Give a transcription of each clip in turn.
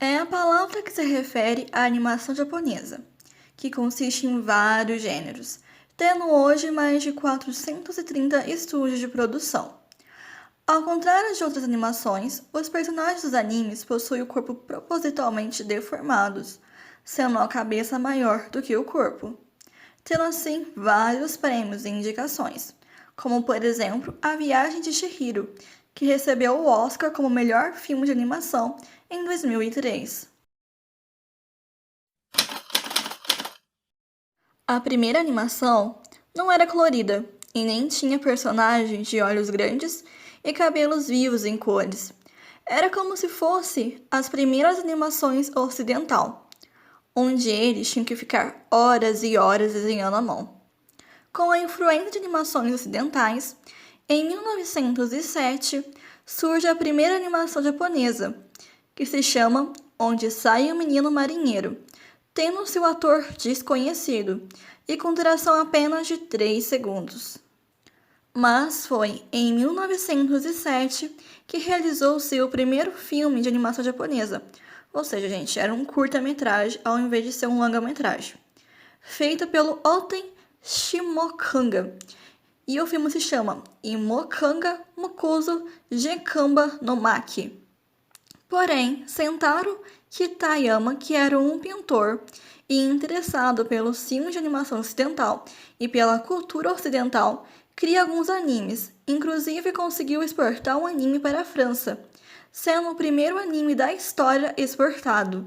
É a palavra que se refere à animação japonesa, que consiste em vários gêneros, tendo hoje mais de 430 estúdios de produção. Ao contrário de outras animações, os personagens dos animes possuem o corpo propositalmente deformados, sendo a cabeça maior do que o corpo, tendo assim vários prêmios e indicações, como por exemplo A Viagem de Chihiro, que recebeu o Oscar como melhor filme de animação em 2003. A primeira animação não era colorida e nem tinha personagens de olhos grandes e cabelos vivos em cores. Era como se fosse as primeiras animações ocidental, onde eles tinham que ficar horas e horas desenhando à mão. Com a influência de animações ocidentais, em 1907 surge a primeira animação japonesa, que se chama Onde Sai o Menino Marinheiro, tendo seu ator desconhecido e com duração apenas de 3 segundos. Mas foi em 1907 que realizou seu primeiro filme de animação japonesa, ou seja, gente, era um curta-metragem ao invés de ser um longa-metragem, feito pelo Oten Shimokanga. E o filme se chama Imokanga Mukuzo Gekamba no Maki. Porém, Sentaro Kitayama, que era um pintor e interessado pelo filme de animação ocidental e pela cultura ocidental, cria alguns animes, inclusive conseguiu exportar um anime para a França, sendo o primeiro anime da história exportado.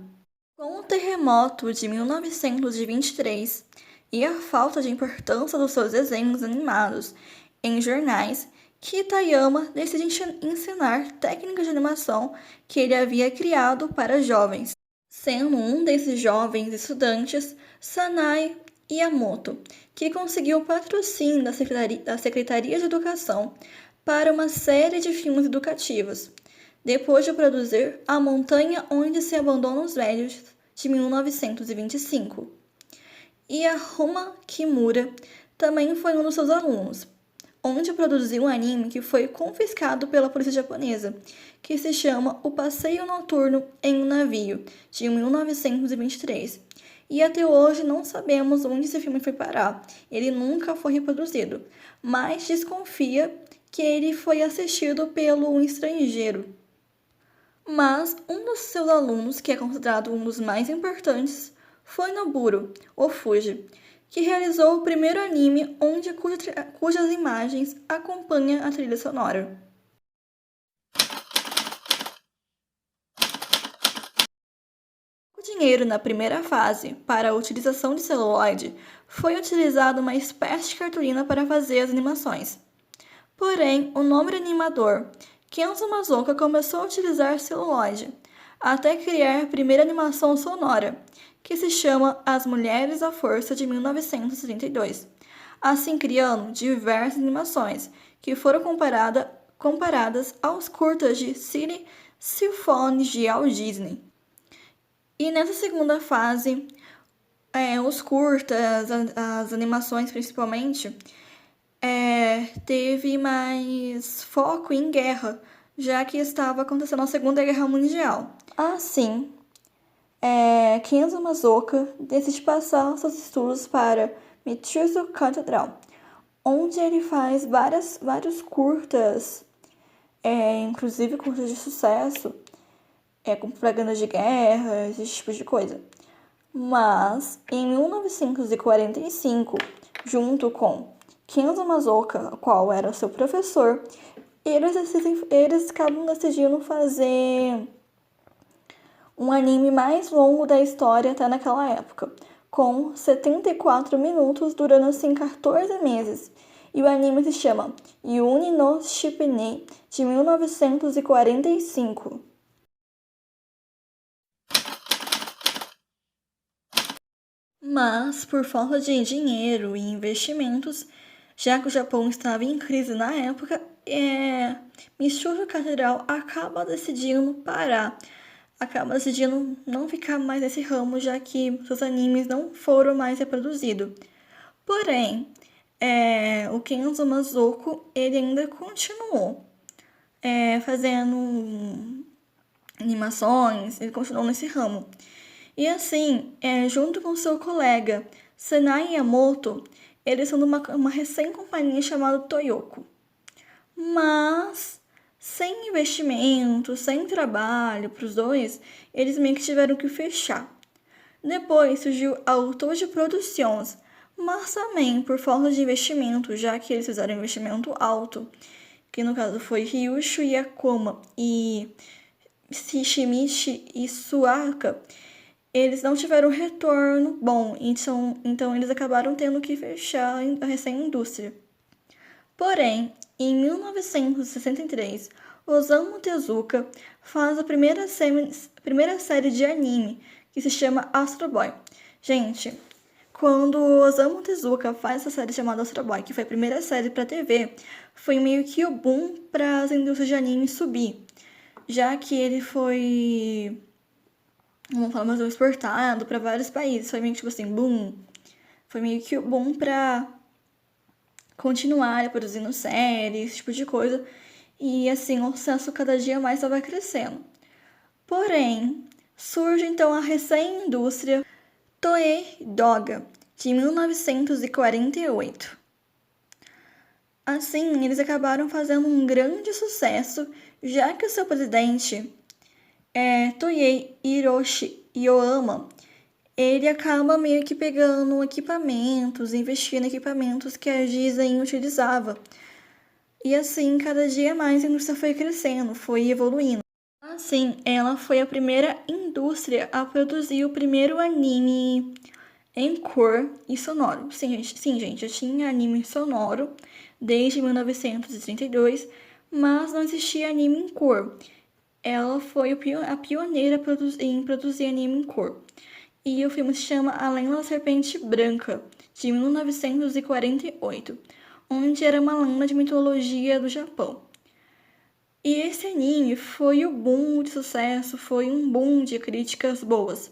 Com o terremoto de 1923 e a falta de importância dos seus desenhos animados em jornais, Kitayama decide ensinar técnicas de animação que ele havia criado para jovens, sendo um desses jovens estudantes Sanae Yamoto, que conseguiu patrocínio da Secretaria de Educação para uma série de filmes educativos, depois de produzir A Montanha Onde Se Abandonam os Velhos, de 1925. E a Huma Kimura também foi um dos seus alunos, onde produziu um anime que foi confiscado pela polícia japonesa, que se chama O Passeio Noturno em um Navio, de 1923. E até hoje não sabemos onde esse filme foi parar. Ele nunca foi reproduzido, mas desconfia que ele foi assistido pelo estrangeiro. Mas um dos seus alunos, que é considerado um dos mais importantes, foi Noburo, o Fuji, que realizou o primeiro anime cujas imagens acompanham a trilha sonora. O dinheiro na primeira fase para a utilização de celuloide foi utilizado uma espécie de cartolina para fazer as animações. Porém, o nobre animador Kenzo Mazoka começou a utilizar celuloide, até criar a primeira animação sonora, que se chama As Mulheres à Força, de 1932, assim criando diversas animações que foram comparadas aos curtas de Cine Symphony de Walt Disney. E nessa segunda fase, os curtas, as animações principalmente, teve mais foco em guerra, já que estava acontecendo a Segunda Guerra Mundial. Assim, Kenzo Mazoka decide passar seus estudos para Mitsubishi Catedral, onde ele faz vários curtas, inclusive curtas de sucesso, com propaganda de guerra, esse tipo de coisa. Mas, em 1945, junto com Kenzo Mazoka, qual era seu professor, eles acabam decidindo fazer um anime mais longo da história até naquela época, com 74 minutos, durando assim 14 meses. E o anime se chama Yuni no Shippinei, de 1945. Mas, por falta de dinheiro e investimentos, já que o Japão estava em crise na época, Michio Catedral acaba decidindo parar, acaba decidindo não ficar mais nesse ramo, já que seus animes não foram mais reproduzidos. Porém, o Kenzo Mazoku, ele ainda continuou fazendo animações, ele continuou nesse ramo. E assim, junto com seu colega Senai Yamoto, eles são de uma recém-companhia chamada Toyoko. Mas, sem investimento, sem trabalho para os dois, eles meio que tiveram que fechar. Depois surgiu a Autor Productions, mas também por falta de investimento, já que eles fizeram um investimento alto, que no caso foi Ryushu Yakoma e Shimichi e Suaka, eles não tiveram retorno bom, então eles acabaram tendo que fechar a recém-indústria. Porém, em 1963, Osamu Tezuka faz a primeira série de anime, que se chama Astro Boy. Gente, quando o Osamu Tezuka faz essa série chamada Astro Boy, que foi a primeira série para TV, foi meio que o boom para as indústrias de anime subir, já que ele foi, vamos falar, mais exportado para vários países. Foi meio que tipo assim, boom. Foi meio que o boom para continuar produzindo séries, esse tipo de coisa. E assim, o sucesso cada dia mais estava crescendo. Porém, surge então a recém-indústria Toei Doga, de 1948. Assim, eles acabaram fazendo um grande sucesso, já que o seu presidente, Toei Hiroshi Yoama, ele acaba meio que pegando equipamentos, investindo em equipamentos que a Disney utilizava. E assim, cada dia mais a indústria foi crescendo, foi evoluindo. Assim, ela foi a primeira indústria a produzir o primeiro anime em cor e sonoro. Sim, gente, já tinha anime sonoro desde 1932, mas não existia anime em cor. Ela foi a pioneira em produzir anime em cor. E o filme se chama Além da Serpente Branca, de 1948, onde era uma lenda de mitologia do Japão. E esse anime foi o boom de sucesso, foi um boom de críticas boas.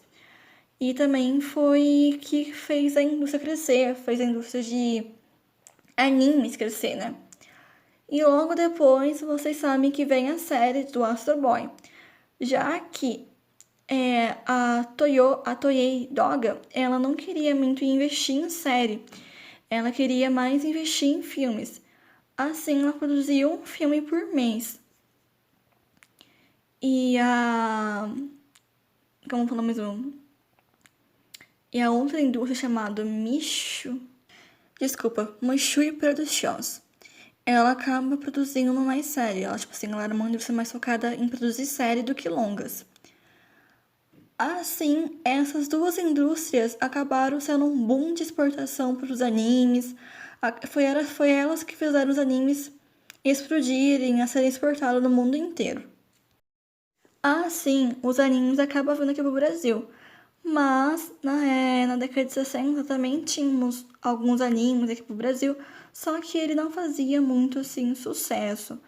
E também foi que fez a indústria crescer, fez a indústria de animes crescer, né? E logo depois, vocês sabem que vem a série do Astro Boy, já que a Toei Doga, ela não queria muito investir em série, ela queria mais investir em filmes. Assim, ela produziu um filme por mês. E como falar mais um? E a outra indústria chamada Mushui Productions, ela acaba produzindo mais série. Ela, tipo assim, ela era uma indústria mais focada em produzir série do que longas. Assim, essas duas indústrias acabaram sendo um boom de exportação para os animes. Foi elas que fizeram os animes explodirem, a serem exportados no mundo inteiro. Assim, os animes acabam vindo aqui pro Brasil. Mas na década de 60 também tínhamos alguns animes aqui pro Brasil, só que ele não fazia muito assim sucesso.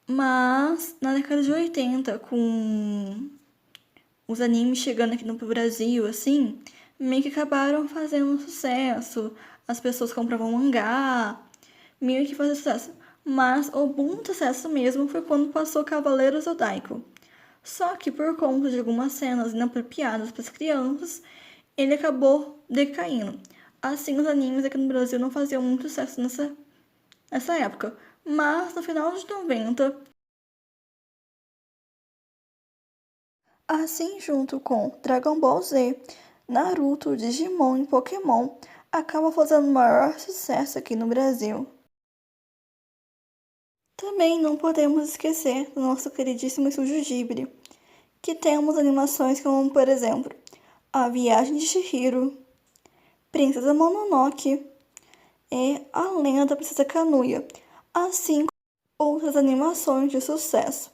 Mas na década de 80, com os animes chegando aqui no Brasil, assim, meio que acabaram fazendo sucesso. As pessoas compravam mangá, meio que fazia sucesso. Mas o boom do sucesso mesmo foi quando passou Cavaleiros Zodaico. Só que por conta de algumas cenas inapropriadas para as crianças, ele acabou decaindo. Assim, os animes aqui no Brasil não faziam muito sucesso nessa época. Mas no final de 90, assim junto com Dragon Ball Z, Naruto, Digimon e Pokémon, acaba fazendo maior sucesso aqui no Brasil. Também não podemos esquecer do nosso queridíssimo Estúdio Ghibli, que temos animações como, por exemplo, A Viagem de Chihiro, Princesa Mononoke e A Lenda da Princesa Kaguya, assim como outras animações de sucesso.